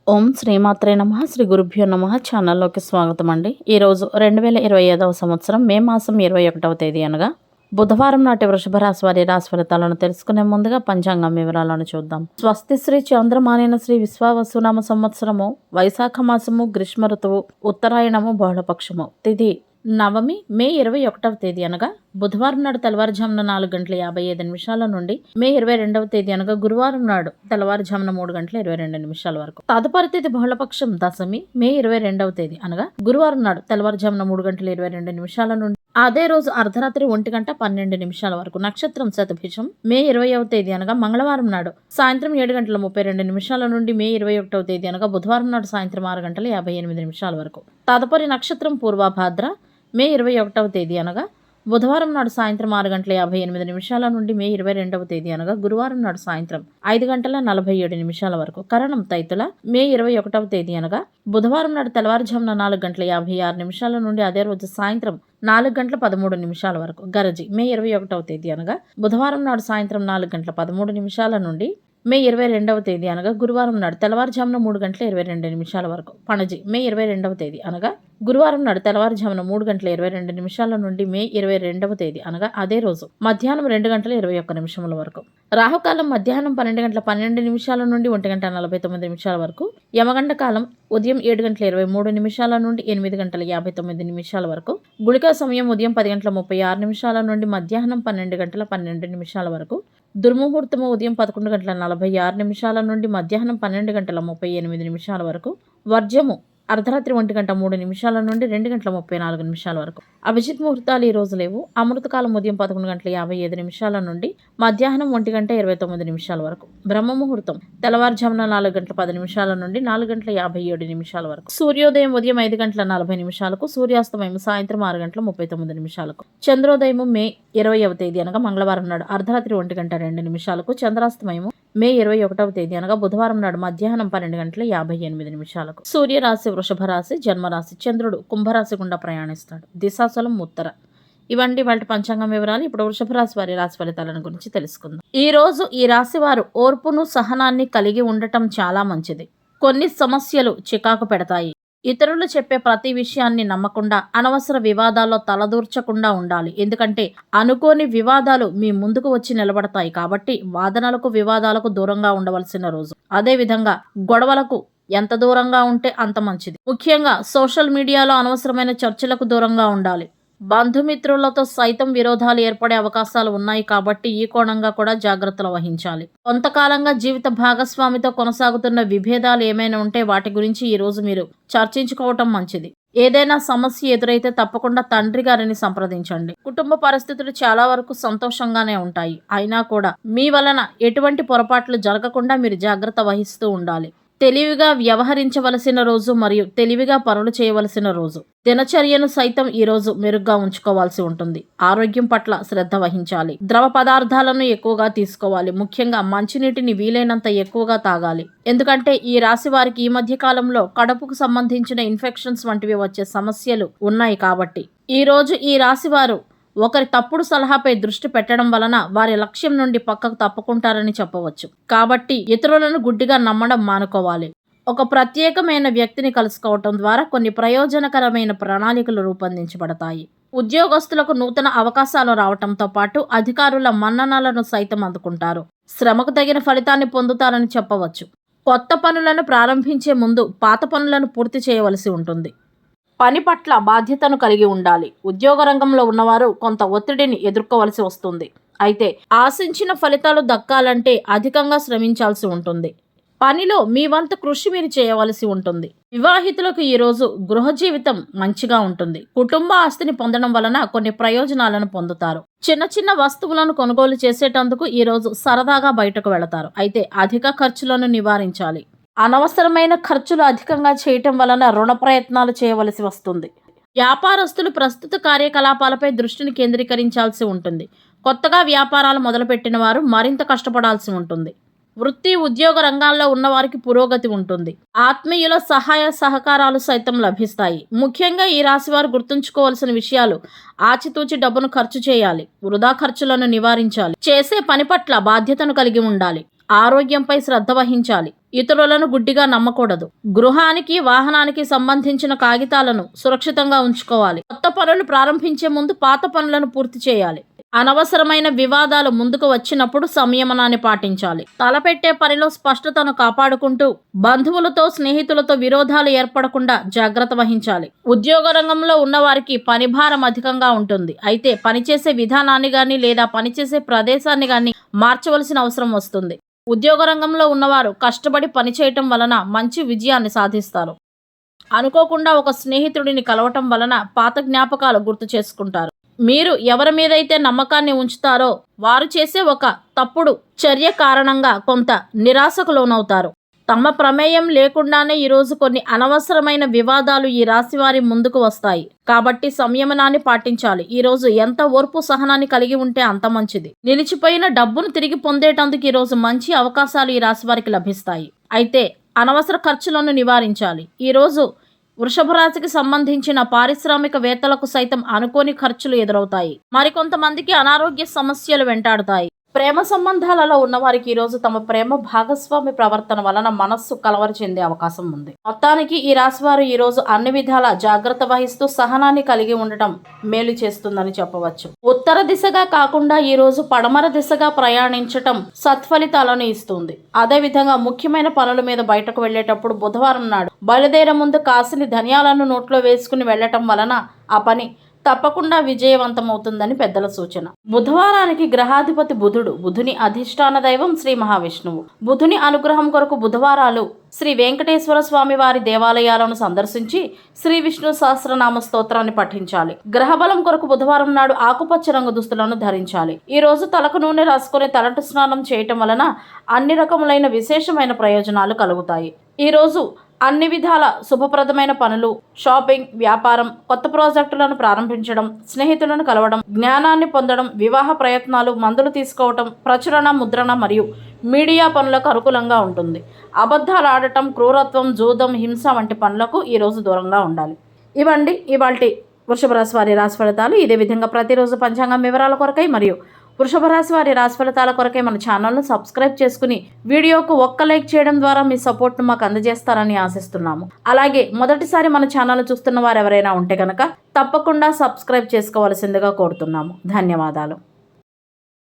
ఓం శ్రీమాత్రే నమః శ్రీ గురుభ్యో నమః ఛానల్లోకి స్వాగతం అండి. ఈరోజు 2025వ సంవత్సరం మే మాసం 21వ తేదీ అనగా బుధవారం నాటి వృషభ రాశి వారి రాశి ఫలితాలను తెలుసుకునే ముందుగా పంచాంగం వివరాలను చూద్దాం. స్వస్తి శ్రీ చంద్రమానేన శ్రీ విశ్వావసునామ సంవత్సరము వైశాఖ మాసము గ్రీష్మ ఋతువు ఉత్తరాయణము బహుళపక్షము తిథి నవమి మే 21వ తేదీ అనగా బుధవారం నాడు తెల్లవారుజామున 4:55 నుండి మే 22వ తేదీ అనగా గురువారం నాడు తెల్లవారుజామున 3:22 వరకు. తదుపరి తిథి బహుళపక్షం దశమి మే 22వ తేదీ అనగా గురువారం నాడు తెల్లవారుజామున 3:22 నుండి అదే రోజు అర్ధరాత్రి 1:12 వరకు. నక్షత్రం శతభిషం మే 20వ తేదీ అనగా మంగళవారం నాడు సాయంత్రం 7:32 నుండి మే 21వ తేదీ అనగా బుధవారం నాడు సాయంత్రం 6:58 వరకు. తదుపరి నక్షత్రం పూర్వభాద్ర మే 21వ తేదీ అనగా బుధవారం నాడు సాయంత్రం 6:58 నుండి మే 22వ తేదీ అనగా గురువారం నాడు సాయంత్రం 5:47 వరకు. కరణం తైతుల మే 21వ తేదీ అనగా బుధవారం నాడు తెల్లవారుజామున 4:56 నుండి అదే రోజు సాయంత్రం 4:13 వరకు. గరజి మే 21వ తేదీ అనగా బుధవారం నాడు సాయంత్రం 4:13 నుండి మే 22వ తేదీ అనగా గురువారం నాడు తెల్లవారుజామున 3:22 వరకు. పణజి మే 22వ తేదీ అనగా గురువారం నాడు తెల్లవారుజామున 3:22 నుండి మే 22వ తేదీ అనగా అదే రోజు మధ్యాహ్నం 2:21 వరకు. రాహుకాలం మధ్యాహ్నం 12:12 నుండి 1:49 వరకు. యమగండ కాలం ఉదయం 7:23 నుండి 8:59 వరకు. గుళికా సమయం ఉదయం 10:36 నుండి మధ్యాహ్నం 12:12 వరకు. దుర్ముహూర్తము ఉదయం 11:46 నుండి మధ్యాహ్నం 12:38 వరకు. వర్జము అర్ధరాత్రి 1:03 నుండి 2:34 వరకు. అభిజిత్ ముహూర్తాలు ఈ రోజు లేవు. అమృతకాలం ఉదయం 11:57 నుండి మధ్యాహ్నం 1:29 వరకు. బ్రహ్మ ముహూర్తం తెల్లవారుజామున 4:10 నుండి 4:57 వరకు. సూర్యోదయం ఉదయం 5:40 సూర్యాస్తమయం సాయంత్రం 6:39 చంద్రోదయం మే 20వ తేదీ అనగా మంగళవారం నాడు అర్ధరాత్రి 1:02 చంద్రాస్తమయము మే 21వ తేదీ అనగా బుధవారం నాడు మధ్యాహ్నం 12:58 సూర్యరాశి వృషభ రాశి జన్మరాశి. చంద్రుడు కుంభరాశి గుండా ప్రయాణిస్తాడు. దిశాశూలం ఉత్తర. ఇవండి వాటి పంచాంగం వివరాలు. ఇప్పుడు వృషభ రాశి వారి రాశి ఫలితాలను గురించి తెలుసుకుందాం. ఈ రోజు ఈ రాశి వారు ఓర్పును సహనాన్ని కలిగి ఉండటం చాలా మంచిది. కొన్ని సమస్యలు చికాకు పెడతాయి. ఇతరులు చెప్పే ప్రతి విషయాన్ని నమ్మకుండా అనవసర వివాదాల్లో తలదూర్చకుండా ఉండాలి. ఎందుకంటే అనుకోని వివాదాలు మీ ముందుకు వచ్చి నిలబడతాయి. కాబట్టి వాదనలకు వివాదాలకు దూరంగా ఉండవలసిన రోజు. అదేవిధంగా గొడవలకు ఎంత దూరంగా ఉంటే అంత మంచిది. ముఖ్యంగా సోషల్ మీడియాలో అనవసరమైన చర్చలకు దూరంగా ఉండాలి. బంధుమిత్రులతో సైతం విరోధాలు ఏర్పడే అవకాశాలు ఉన్నాయి. కాబట్టి ఈ కోణంగా కూడా జాగ్రత్తలు వహించాలి. కొంతకాలంగా జీవిత భాగస్వామితో కొనసాగుతున్న విభేదాలు ఏమైనా ఉంటే వాటి గురించి ఈ రోజు మీరు చర్చించుకోవటం మంచిది. ఏదైనా సమస్య ఎదురైతే తప్పకుండా తండ్రి గారిని సంప్రదించండి. కుటుంబ పరిస్థితులు చాలా వరకు సంతోషంగానే ఉంటాయి. అయినా కూడా మీ వలన ఎటువంటి పొరపాట్లు జరగకుండా మీరు జాగ్రత్త వహిస్తూ ఉండాలి. తెలివిగా వ్యవహరించవలసిన రోజు మరియు తెలివిగా పనులు చేయవలసిన రోజు. దినచర్యను సైతం ఈ రోజు మెరుగ్గా ఉంచుకోవాల్సి ఉంటుంది. ఆరోగ్యం పట్ల శ్రద్ధ వహించాలి. ద్రవ పదార్థాలను ఎక్కువగా తీసుకోవాలి. ముఖ్యంగా మంచినీటిని వీలైనంత ఎక్కువగా తాగాలి. ఎందుకంటే ఈ రాశి వారికి ఈ మధ్య కాలంలో కడుపుకు సంబంధించిన ఇన్ఫెక్షన్స్ వంటివి వచ్చే సమస్యలు ఉన్నాయి. కాబట్టి ఈ రోజు ఈ రాశి వారు ఒకరి తప్పుడు సలహాపై దృష్టి పెట్టడం వలన వారి లక్ష్యం నుండి పక్కకు తప్పుకుంటారని చెప్పవచ్చు. కాబట్టి ఇతరులను గుడ్డిగా నమ్మడం మానుకోవాలి. ఒక ప్రత్యేకమైన వ్యక్తిని కలుసుకోవటం ద్వారా కొన్ని ప్రయోజనకరమైన ప్రణాళికలు రూపొందించబడతాయి. ఉద్యోగస్తులకు నూతన అవకాశాలు రావటంతో పాటు అధికారుల మన్ననలను సైతం అందుకుంటారు. శ్రమకు తగిన ఫలితాన్ని పొందుతారని చెప్పవచ్చు. కొత్త పనులను ప్రారంభించే ముందు పాత పనులను పూర్తి చేయవలసి ఉంటుంది. పని పట్ల బాధ్యతను కలిగి ఉండాలి. ఉద్యోగ రంగంలో ఉన్నవారు కొంత ఒత్తిడిని ఎదుర్కోవలసి వస్తుంది. అయితే ఆశించిన ఫలితాలు దక్కాలంటే అధికంగా శ్రమించాల్సి ఉంటుంది. పనిలో మీ వంతు కృషి మీరు చేయవలసి ఉంటుంది. వివాహితులకు ఈరోజు గృహ జీవితం మంచిగా ఉంటుంది. కుటుంబ ఆస్తిని పొందడం వలన కొన్ని ప్రయోజనాలను పొందుతారు. చిన్న చిన్న వస్తువులను కొనుగోలు చేసేటందుకు ఈరోజు సరదాగా బయటకు వెళతారు. అయితే అధిక ఖర్చులను నివారించాలి. అనవసరమైన ఖర్చులు అధికంగా చేయటం వలన రుణ ప్రయత్నాలు చేయవలసి వస్తుంది. వ్యాపారస్తులు ప్రస్తుత కార్యకలాపాలపై దృష్టిని కేంద్రీకరించాల్సి ఉంటుంది. కొత్తగా వ్యాపారాలు మొదలుపెట్టిన వారు మరింత కష్టపడాల్సి ఉంటుంది. వృత్తి ఉద్యోగ రంగాల్లో ఉన్నవారికి పురోగతి ఉంటుంది. ఆత్మీయుల సహాయ సహకారాలు సైతం లభిస్తాయి. ముఖ్యంగా ఈ రాశి వారు గుర్తుంచుకోవాల్సిన విషయాలు: ఆచితూచి డబ్బును ఖర్చు చేయాలి. వృధా ఖర్చులను నివారించాలి. చేసే పని పట్ల బాధ్యతను కలిగి ఉండాలి. ఆరోగ్యంపై శ్రద్ధ వహించాలి. ఇతరులను గుడ్డిగా నమ్మకూడదు. గృహానికి, వాహనానికి సంబంధించిన కాగితాలను సురక్షితంగా ఉంచుకోవాలి. కొత్త పనులు ప్రారంభించే ముందు పాత పనులను పూర్తి చేయాలి. అనవసరమైన వివాదాలు ముందుకు వచ్చినప్పుడు సంయమనాన్ని పాటించాలి. తలపెట్టే పనిలో స్పష్టతను కాపాడుకుంటూ బంధువులతో, స్నేహితులతో విరోధాలు ఏర్పడకుండా జాగ్రత్త వహించాలి. ఉద్యోగ రంగంలో ఉన్నవారికి పనిభారం అధికంగా ఉంటుంది. అయితే పనిచేసే విధానాన్ని గాని లేదా పనిచేసే ప్రదేశాన్ని గాని మార్చవలసిన అవసరం వస్తుంది. ఉద్యోగ రంగంలో ఉన్నవారు కష్టపడి పనిచేయటం వలన మంచి విజయాన్ని సాధిస్తారు. అనుకోకుండా ఒక స్నేహితుడిని కలవటం వలన పాత జ్ఞాపకాలు గుర్తు చేసుకుంటారు. మీరు ఎవరి మీదైతే నమ్మకాన్ని ఉంచుతారో వారు చేసే ఒక తప్పుడు చర్య కారణంగా కొంత నిరాశకు లోనవుతారు. తమ ప్రమేయం లేకుండానే ఈరోజు కొన్ని అనవసరమైన వివాదాలు ఈ రాశి వారి ముందుకు వస్తాయి. కాబట్టి సంయమనాన్ని పాటించాలి. ఈరోజు ఎంత ఓర్పు సహనాన్ని కలిగి ఉంటే అంత మంచిది. నిలిచిపోయిన డబ్బును తిరిగి పొందేటందుకు ఈరోజు మంచి అవకాశాలు ఈ రాశి వారికి లభిస్తాయి. అయితే అనవసర ఖర్చులను నివారించాలి. ఈరోజు వృషభ రాశికి సంబంధించిన పారిశ్రామికవేత్తలకు సైతం అనుకోని ఖర్చులు ఎదురవుతాయి. మరికొంతమందికి అనారోగ్య సమస్యలు వెంటాడుతాయి. ప్రేమ సంబంధాలలో ఉన్నవారికి ఈరోజు తమ ప్రేమ భాగస్వామి ప్రవర్తన వలన మనస్సు కలవర చెందే అవకాశం ఉంది. మొత్తానికి ఈ రాశి వారు ఈరోజు అన్ని విధాల జాగ్రత్త వహిస్తూ సహనాన్ని కలిగి ఉండటం మేలు చేస్తుందని చెప్పవచ్చు. ఉత్తర దిశగా కాకుండా ఈరోజు పడమర దిశగా ప్రయాణించటం సత్ఫలితాలను ఇస్తుంది. అదేవిధంగా ముఖ్యమైన పనుల మీద బయటకు వెళ్లేటప్పుడు బుధవారం నాడు బయలుదేరే ముందు కాసిని ధనియాలను నోట్లో వేసుకుని వెళ్లటం వలన ఆ పని తప్పకుండా విజయవంతమవుతుందని పెద్దల సూచన. బుధవారానికి గ్రహాధిపతి బుధుడు. బుధుని అధిష్టాన దైవం శ్రీ మహావిష్ణువు. బుధుని అనుగ్రహం కొరకు బుధవారాలు శ్రీ వెంకటేశ్వర స్వామి వారి దేవాలయాలను సందర్శించి శ్రీ విష్ణు సహస్రనామ స్తోత్రాన్ని పఠించాలి. గ్రహబలం కొరకు బుధవారం నాడు ఆకుపచ్చ రంగు దుస్తులను ధరించాలి. ఈ రోజు తలకు నూనె రాసుకుని తలంటు స్నానం చేయటం వలన అన్ని రకములైన విశేషమైన ప్రయోజనాలు కలుగుతాయి. ఈ రోజు అన్ని విధాల శుభప్రదమైన పనులు, షాపింగ్, వ్యాపారం, కొత్త ప్రాజెక్టులను ప్రారంభించడం, స్నేహితులను కలవడం, జ్ఞానాన్ని పొందడం, వివాహ ప్రయత్నాలు, మందులు తీసుకోవటం, ప్రచురణ, ముద్రణ మరియు మీడియా పనులకు అనుకూలంగా ఉంటుంది. అబద్ధాలు ఆడటం, క్రూరత్వం, జూదం, హింస వంటి పనులకు ఈరోజు దూరంగా ఉండాలి. ఇవండి ఇవాల్టి వృషభ రాశి వారి రాశి ఫలితాలు. ఇదే విధంగా ప్రతిరోజు పంచాంగం వివరాల కొరకై మరియు వృషభ రాశి వారి రాశి ఫలితాల కొరకై మన ఛానల్ను సబ్స్క్రైబ్ చేసుకుని వీడియోకు ఒక్క లైక్ చేయడం ద్వారా మీ సపోర్ట్ను మాకు అందజేస్తారని ఆశిస్తున్నాము. అలాగే మొదటిసారి మన ఛానల్ చూస్తున్న వారు ఎవరైనా ఉంటే కనుక తప్పకుండా సబ్స్క్రైబ్ చేసుకోవాల్సిందిగా కోరుతున్నాము. ధన్యవాదాలు.